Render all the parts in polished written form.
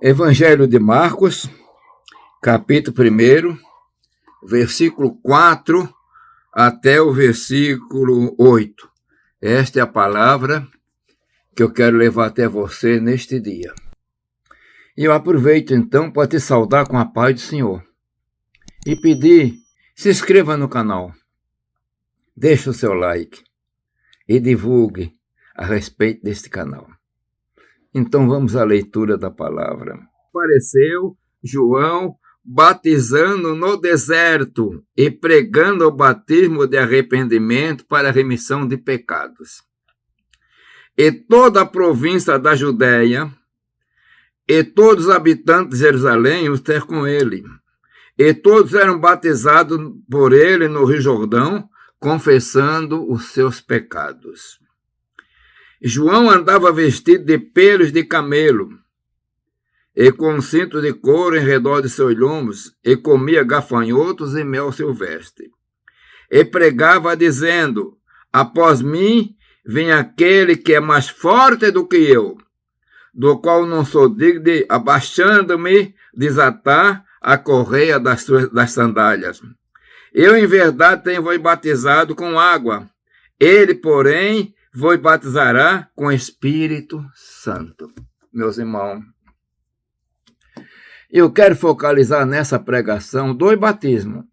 Evangelho de Marcos, capítulo 1, versículo 4 até o versículo 8. Esta é a palavra que eu quero levar até você neste dia. E eu aproveito então para te saudar com a paz do Senhor e pedir, se inscreva no canal, deixe o seu like e divulgue a respeito deste canal. Então vamos à leitura da palavra. Apareceu João batizando no deserto e pregando o batismo de arrependimento para a remissão de pecados. E toda a província da Judéia e todos os habitantes de Jerusalém os ter com ele. E todos eram batizados por ele no Rio Jordão, confessando os seus pecados. João andava vestido de pelos de camelo e com um cinto de couro em redor de seus lombos, e comia gafanhotos e mel silvestre. E pregava dizendo: após mim vem aquele que é mais forte do que eu, do qual não sou digno de, abaixando-me, desatar a correia das sandálias. Eu, em verdade, tenho vos batizado com água. Ele, porém, vos batizará com Espírito Santo. Meus irmãos, eu quero focalizar nessa pregação 2 batismos.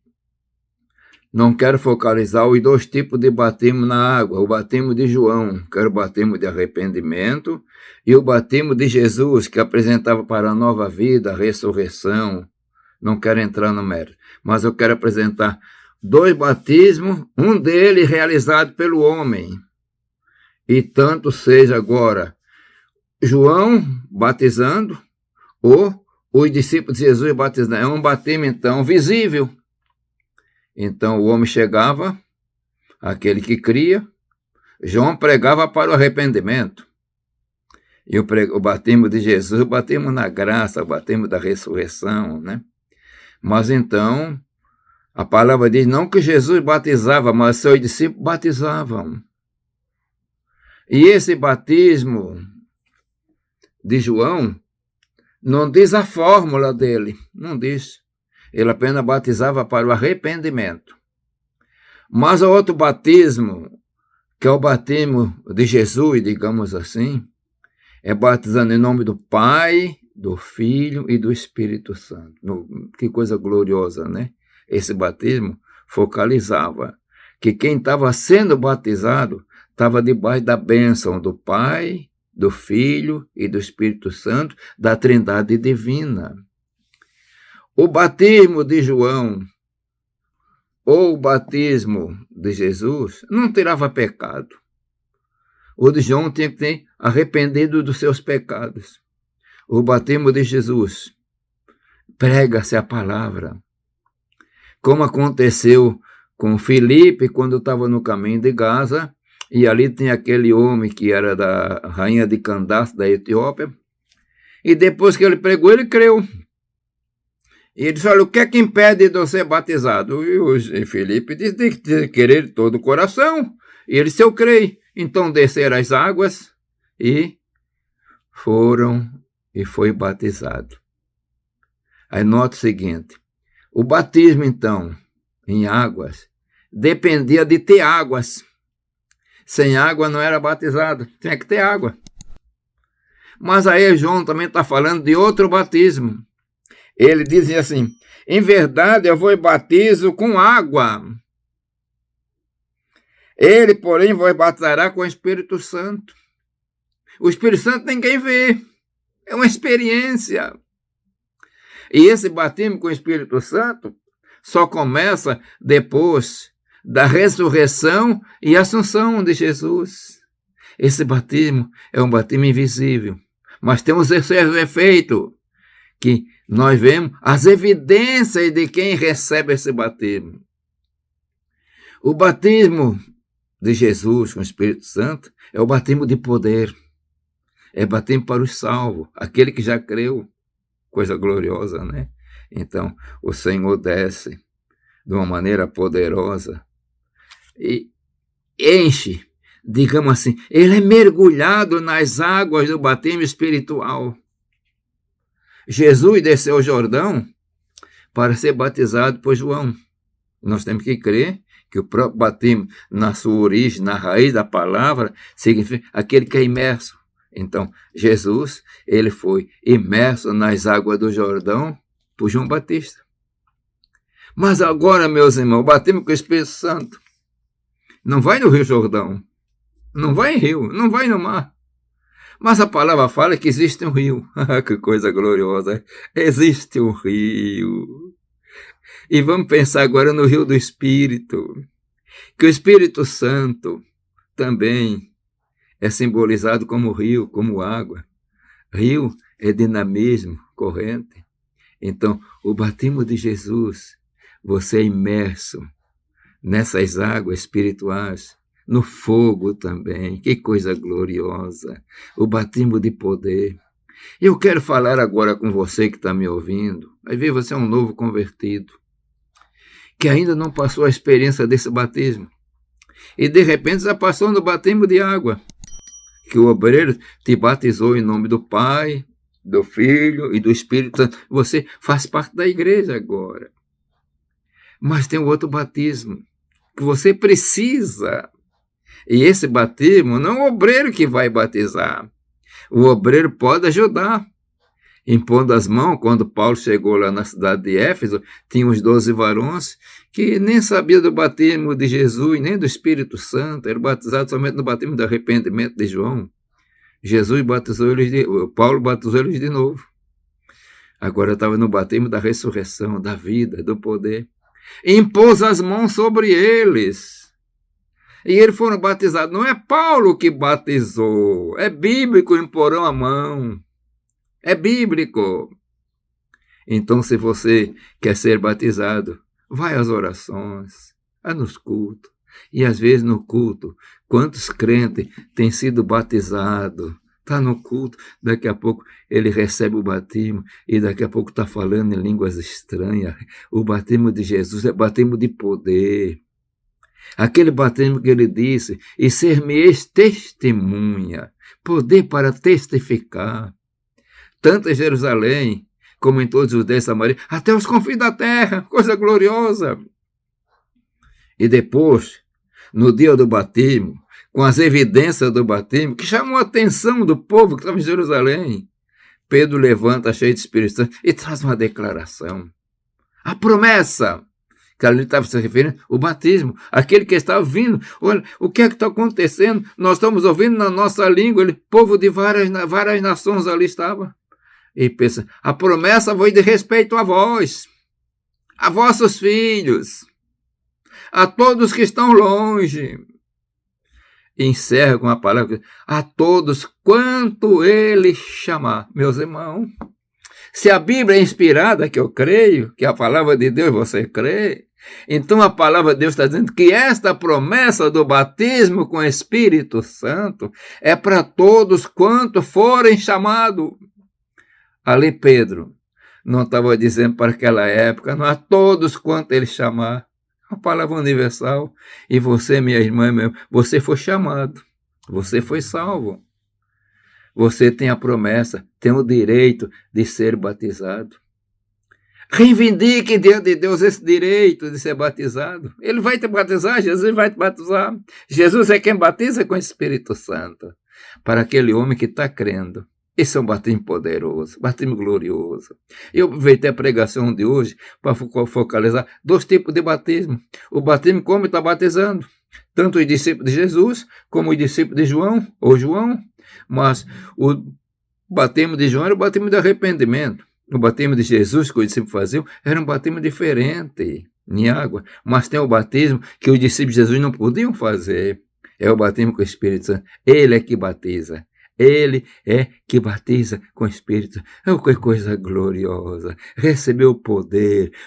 Não quero focalizar os 2 tipos de batismo na água. O batismo de João, que era o batismo de arrependimento, e o batismo de Jesus, que apresentava para a nova vida, a ressurreição. Não quero entrar no mérito, mas eu quero apresentar 2 batismos, um deles realizado pelo homem. E tanto seja agora João batizando ou os discípulos de Jesus batizando. É um batismo, então, visível. Então, o homem chegava, aquele que cria, João pregava para o arrependimento. E o batismo de Jesus, o batismo na graça, o batismo da ressurreição, né? Mas então, a palavra diz, não que Jesus batizava, mas seus discípulos batizavam. E esse batismo de João não diz a fórmula dele, não diz. Ele apenas batizava para o arrependimento. Mas o outro batismo, que é o batismo de Jesus, digamos assim, é batizando em nome do Pai, do Filho e do Espírito Santo. Que coisa gloriosa, né? Esse batismo focalizava que quem estava sendo batizado estava debaixo da bênção do Pai, do Filho e do Espírito Santo, da Trindade divina. O batismo de João ou o batismo de Jesus não tirava pecado. O de João tinha que ter arrependido dos seus pecados. O batismo de Jesus, prega-se a palavra. Como aconteceu com Filipe quando estava no caminho de Gaza, e ali tinha aquele homem que era da rainha de Candace, da Etiópia, e depois que ele pregou, ele creu. E ele disse, olha, o que é que impede de eu ser batizado? E Filipe disse, de querer de todo o coração. E ele disse, eu creio. Então desceram as águas e foi batizado. Aí nota o seguinte, o batismo então, em águas, dependia de ter águas. Sem água não era batizado, tinha que ter água. Mas aí João também está falando de outro batismo. Ele dizia assim, em verdade eu vos batizo com água. Ele, porém, vos batizará com o Espírito Santo. O Espírito Santo ninguém vê, é uma experiência. E esse batismo com o Espírito Santo só começa depois da ressurreição e assunção de Jesus. Esse batismo é um batismo invisível, mas temos esse efeito que nós vemos as evidências de quem recebe esse batismo. O batismo de Jesus com o Espírito Santo é o batismo de poder. É batismo para os salvos, aquele que já creu. Coisa gloriosa, né? Então, o Senhor desce de uma maneira poderosa e enche, digamos assim, ele é mergulhado nas águas do batismo espiritual. Jesus desceu o Jordão para ser batizado por João. Nós temos que crer que o próprio batismo, na sua origem, na raiz da palavra, significa aquele que é imerso. Então, Jesus, ele foi imerso nas águas do Jordão por João Batista. Mas agora, meus irmãos, o batismo com o Espírito Santo não vai no Rio Jordão, não vai em rio, não vai no mar. Mas a palavra fala que existe um rio. Que coisa gloriosa! Existe um rio. E vamos pensar agora no rio do Espírito, que o Espírito Santo também é simbolizado como rio, como água. Rio é dinamismo, corrente. Então, o batismo de Jesus, você é imerso nessas águas espirituais, no fogo também. Que coisa gloriosa! O batismo de poder. Eu quero falar agora com você que está me ouvindo. Vai ver, você é um novo convertido, que ainda não passou a experiência desse batismo. E de repente já passou no batismo de água, que o obreiro te batizou em nome do Pai, do Filho e do Espírito Santo. Você faz parte da igreja agora. Mas tem um outro batismo que você precisa. E esse batismo não é o obreiro que vai batizar. O obreiro pode ajudar, impondo as mãos. Quando Paulo chegou lá na cidade de Éfeso, tinha uns 12 varões que nem sabiam do batismo de Jesus, nem do Espírito Santo, eram batizados somente no batismo do arrependimento de João. Jesus batizou eles Paulo batizou eles de novo. Agora estava no batismo da ressurreição, da vida, do poder. Impôs as mãos sobre eles. E eles foram batizados. Não é Paulo que batizou, é bíblico, imporão a mão. É bíblico. Então, se você quer ser batizado, vai às orações, vai nos cultos. E às vezes no culto, quantos crentes têm sido batizados? Está no culto, daqui a pouco ele recebe o batismo e daqui a pouco está falando em línguas estranhas. O batismo de Jesus é batismo de poder. Aquele batismo que ele disse, e ser-me-eis testemunha, poder para testificar. Tanto em Jerusalém, como em todos os Judéia e Samaria, até os confins da terra, coisa gloriosa. E depois, no dia do batismo, com as evidências do batismo, que chamou a atenção do povo que estava em Jerusalém, Pedro levanta, cheio de Espírito Santo, e traz uma declaração. A promessa, que ali estava se referindo, o batismo, aquele que estava vindo. Olha, o que é que está acontecendo? Nós estamos ouvindo na nossa língua, ele, povo de várias nações ali estava. E pensa, a promessa foi de respeito a vós, a vossos filhos, a todos que estão longe. E encerra com a palavra, a todos quanto ele chamar. Meus irmãos, se a Bíblia é inspirada, que eu creio, que a palavra de Deus você crê, então a palavra de Deus está dizendo que esta promessa do batismo com o Espírito Santo é para todos quanto forem chamados. Ali Pedro não estava dizendo para aquela época, não a todos quanto ele chamar. A palavra universal. E você, minha irmã, você foi chamado. Você foi salvo. Você tem a promessa, tem o direito de ser batizado. Reivindique diante de Deus esse direito de ser batizado. Ele vai te batizar, Jesus vai te batizar. Jesus é quem batiza com o Espírito Santo. Para aquele homem que está crendo. Esse é um batismo poderoso, batismo glorioso. Eu aproveitei a pregação de hoje para focalizar 2 tipos de batismo. O batismo como está batizando, tanto os discípulos de Jesus, como os discípulos de João, ou João. Mas o batismo de João era o batismo de arrependimento. O batismo de Jesus, que os discípulos faziam, era um batismo diferente, em água. Mas tem o batismo que os discípulos de Jesus não podiam fazer. É o batismo com o Espírito Santo. Ele é que batiza. Ele é que batiza com o Espírito. Oh, que coisa gloriosa. Recebeu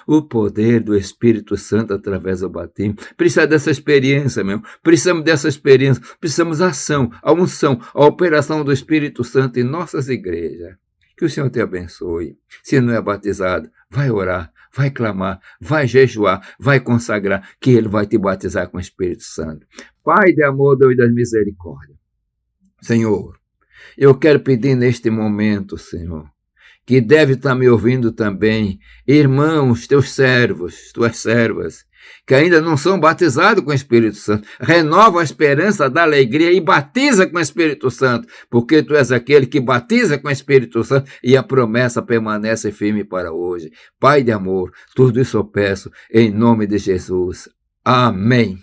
o poder do Espírito Santo através do batismo. Precisa dessa experiência, meu. Precisamos dessa experiência. Precisamos da ação, a unção, a operação do Espírito Santo em nossas igrejas. Que o Senhor te abençoe. Se não é batizado, vai orar, vai clamar, vai jejuar, vai consagrar, que Ele vai te batizar com o Espírito Santo. Pai de amor, Deus das misericórdias. Senhor, eu quero pedir neste momento, Senhor, que deve estar me ouvindo também, irmãos, teus servos, tuas servas, que ainda não são batizados com o Espírito Santo, renova a esperança da alegria e batiza com o Espírito Santo, porque tu és aquele que batiza com o Espírito Santo e a promessa permanece firme para hoje. Pai de amor, tudo isso eu peço em nome de Jesus. Amém.